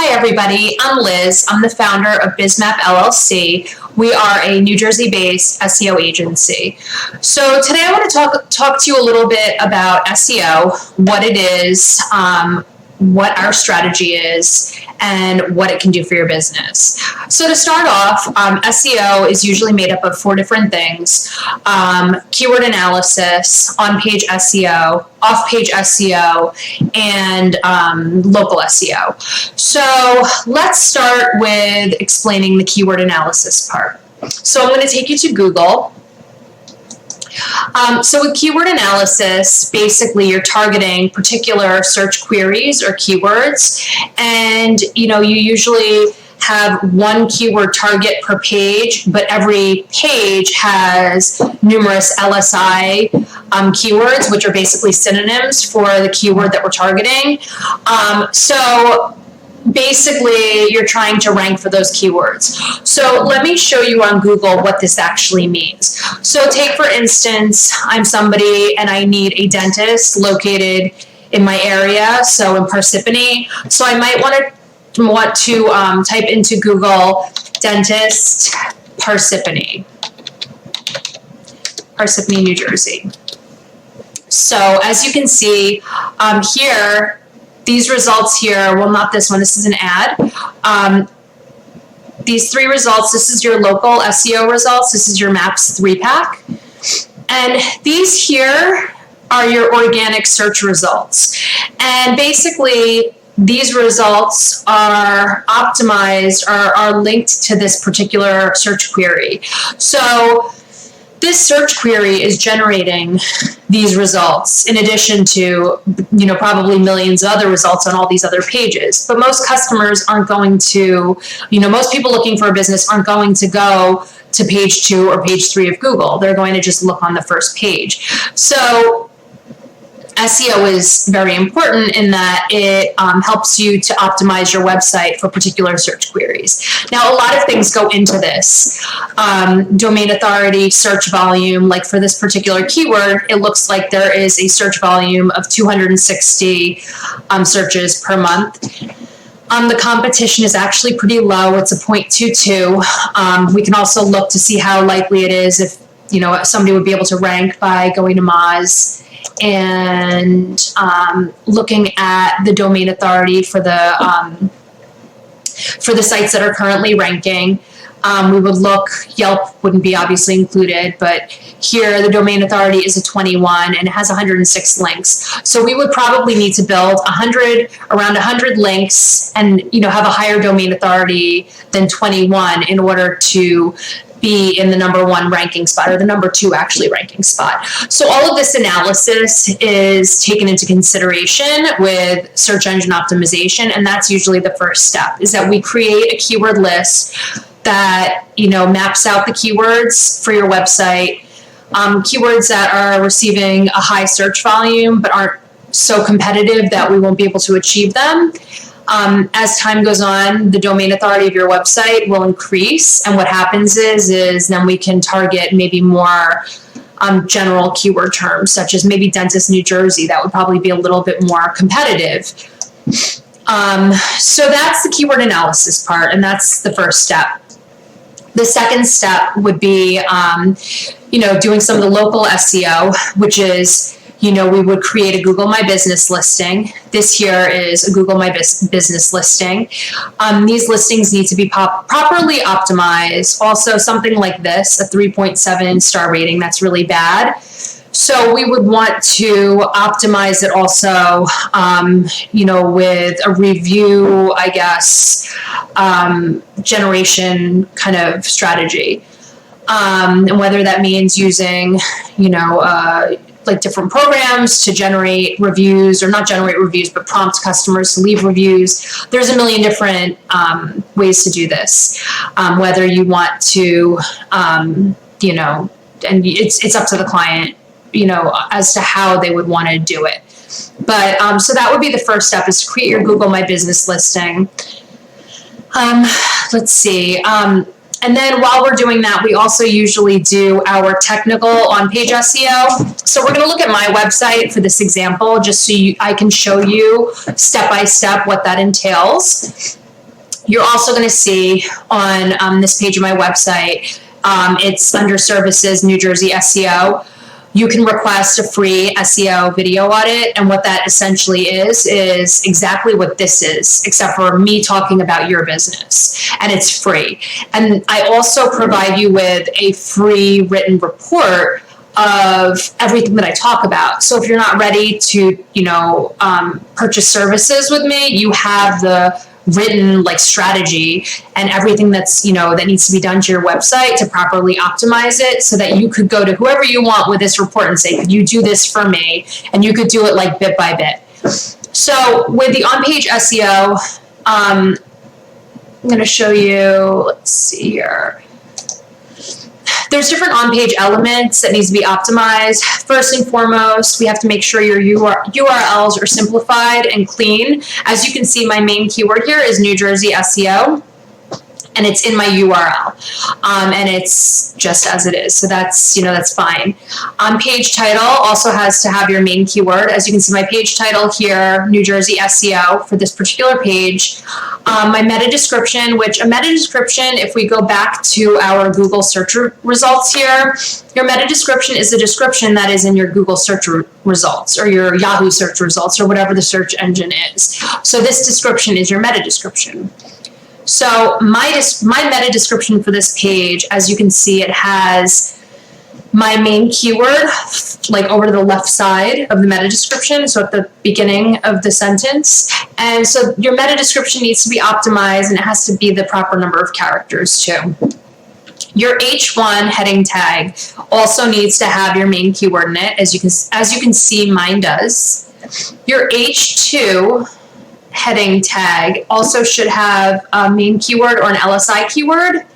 Hi everybody, I'm Liz. I'm the founder of Bizmap LLC. We are a New Jersey-based SEO agency. So today I want to talk to you a little bit about SEO, what it is, what our strategy is, and what it can do for your business. So to start off, SEO is usually made up of 4 different things: keyword analysis, on-page SEO, off-page SEO, and local SEO. So let's start with explaining the keyword analysis part. So I'm going to take you to Google. So with keyword analysis, basically you're targeting particular search queries or keywords, and you usually have one keyword target per page, but every page has numerous LSI keywords, which are basically synonyms for the keyword that we're targeting. So basically you're trying to rank for those keywords. So let me show you on Google what this actually means. So take, for instance, I'm somebody and I need a dentist located in my area, so in Parsippany. So I might want to type into Google dentist Parsippany, New Jersey. So as you can see here, these results here, well, not this one, this is an ad. These 3 results, this is your local SEO results, this is your Maps 3-pack. And these here are your organic search results. And basically, these results are optimized, are linked to this particular search query. So this search query is generating these results in addition to, probably millions of other results on all these other pages. But most customers aren't going to, most people looking for a business aren't going to go to page 2 or page 3 of Google. They're going to just look on the first page. So SEO is very important in that it helps you to optimize your website for particular search queries. Now, a lot of things go into this. Domain authority, search volume, like for this particular keyword, it looks like there is a search volume of 260 searches per month. The competition is actually pretty low. It's a 0.22. We can also look to see how likely it is if, somebody would be able to rank by going to Moz and looking at the domain authority for the sites that are currently ranking. We would look, Yelp wouldn't be obviously included, but here the domain authority is a 21 and it has 106 links. So we would probably need to build around 100 links and have a higher domain authority than 21 in order to be in the #1 ranking spot, or the #2 actually ranking spot. So all of this analysis is taken into consideration with search engine optimization, and that's usually the first step, is that we create a keyword list that maps out the keywords for your website, keywords that are receiving a high search volume but aren't so competitive that we won't be able to achieve them. As time goes on, the domain authority of your website will increase, and what happens is then we can target maybe more general keyword terms, such as maybe dentist New Jersey. That would probably be a little bit more competitive. So that's the keyword analysis part, and that's the first step. The second step would be, doing some of the local SEO, which is, we would create a Google My Business listing. This here is a Google My Business listing. These listings need to be properly optimized. Also, something like this, a 3.7 star rating, that's really bad. So we would want to optimize it also, with a review, generation kind of strategy. And whether that means using, like different programs to generate reviews, or not generate reviews, but prompt customers to leave reviews. There's a million different ways to do this. Whether you want to, and it's up to the client, as to how they would want to do it. But so that would be the first step, is to create your Google My Business listing. Let's see. And then while we're doing that, we also usually do our technical on-page SEO. So we're going to look at my website for this example, just so I can show you step by step what that entails. You're also going to see on this page of my website, it's under Services, New Jersey SEO. You can request a free SEO video audit, and what that essentially is exactly what this is, except for me talking about your business, and it's free. And I also provide you with a free written report of everything that I talk about. So if you're not ready to, purchase services with me, you have the written strategy and everything that's that needs to be done to your website to properly optimize it, so that you could go to whoever you want with this report and say, could you do this for me? And you could do it bit by bit. So with the OnPage SEO, I'm going to show you, let's see here. There's different on-page elements that needs to be optimized. First and foremost, we have to make sure your URLs are simplified and clean. As you can see, my main keyword here is New Jersey SEO, and it's in my URL, and it's just as it is. So that's fine. Page title also has to have your main keyword. As you can see, my page title here, New Jersey SEO for this particular page. My meta description, which a meta description, if we go back to our Google search results here, your meta description is the description that is in your Google search results or your Yahoo search results or whatever the search engine is. So this description is your meta description. So my meta description for this page, as you can see, it has my main keyword over to the left side of the meta description, so at the beginning of the sentence. And so your meta description needs to be optimized, and it has to be the proper number of characters too. Your H1 heading tag also needs to have your main keyword in it, as you can see, mine does. Your H2 heading tag also should have a main keyword or an LSI keyword.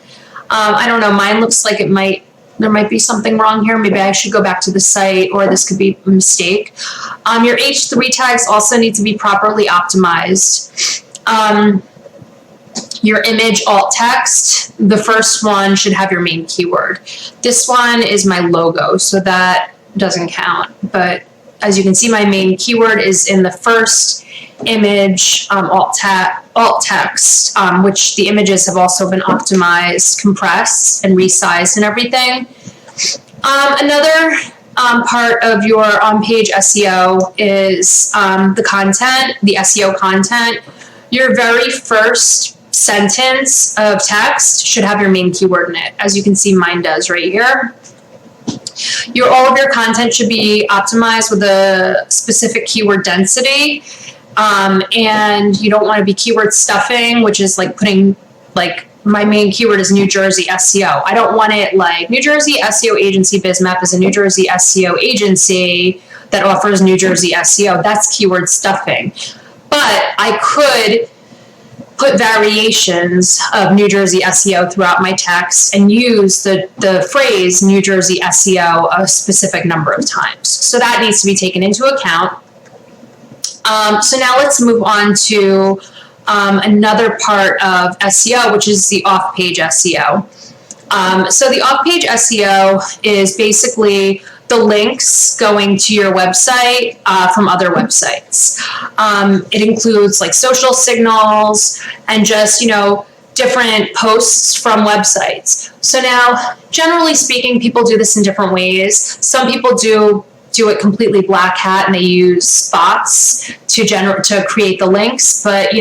I don't know, mine looks like there might be something wrong here. Maybe I should go back to the site, or this could be a mistake. Your H3 tags also need to be properly optimized. Your image alt text, the first one should have your main keyword. This one is my logo, so that doesn't count. But as you can see, my main keyword is in the first image alt text, which the images have also been optimized, compressed, and resized and everything. Another part of your on-page SEO is the content, the SEO content. Your very first sentence of text should have your main keyword in it. As you can see, mine does right here. All of your content should be optimized with a specific keyword density. And you don't want to be keyword stuffing, which is putting my main keyword is New Jersey SEO. I don't want it New Jersey SEO agency Bizmap is a New Jersey SEO agency that offers New Jersey SEO. That's keyword stuffing. But I could put variations of New Jersey SEO throughout my text and use the phrase New Jersey SEO a specific number of times. So that needs to be taken into account. So now let's move on to another part of SEO, which is the off-page SEO. So the off-page SEO is basically the links going to your website from other websites. It includes social signals and just, different posts from websites. So now, generally speaking, people do this in different ways. Some people do it completely black hat and they use bots to create the links. But,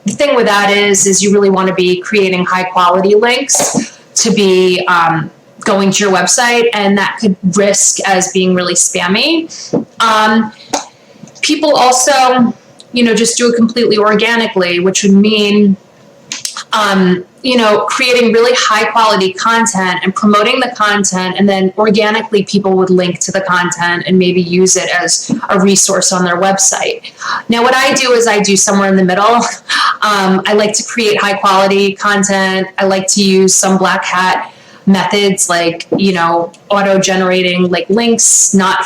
the thing with that is you really want to be creating high quality links to be going to your website, and that could risk as being really spammy. People also, just do it completely organically, which would mean, creating really high quality content and promoting the content, and then organically people would link to the content and maybe use it as a resource on their website. Now, what I do is I do somewhere in the middle. I like to create high quality content. I like to use some black hat methods auto-generating links, not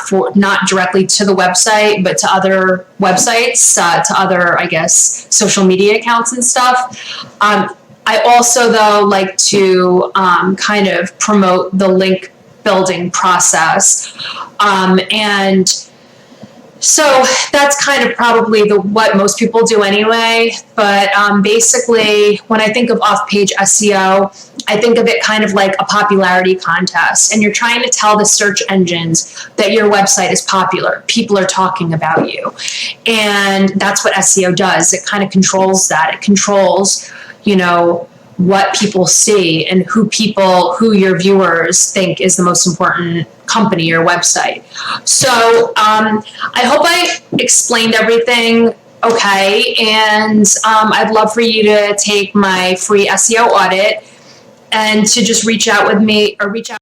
directly to the website, but to other websites, to other, social media accounts and stuff. I also, though, like to kind of promote the link building process. And So that's kind of probably what most people do anyway. But basically, when I think of off-page SEO, I think of it kind of like a popularity contest. And you're trying to tell the search engines that your website is popular. People are talking about you. And that's what SEO does. It kind of controls that. It controls, what people see and who your viewers think is the most important company or website. So I hope I explained everything okay, and I'd love for you to take my free SEO audit and to just reach out with me or reach out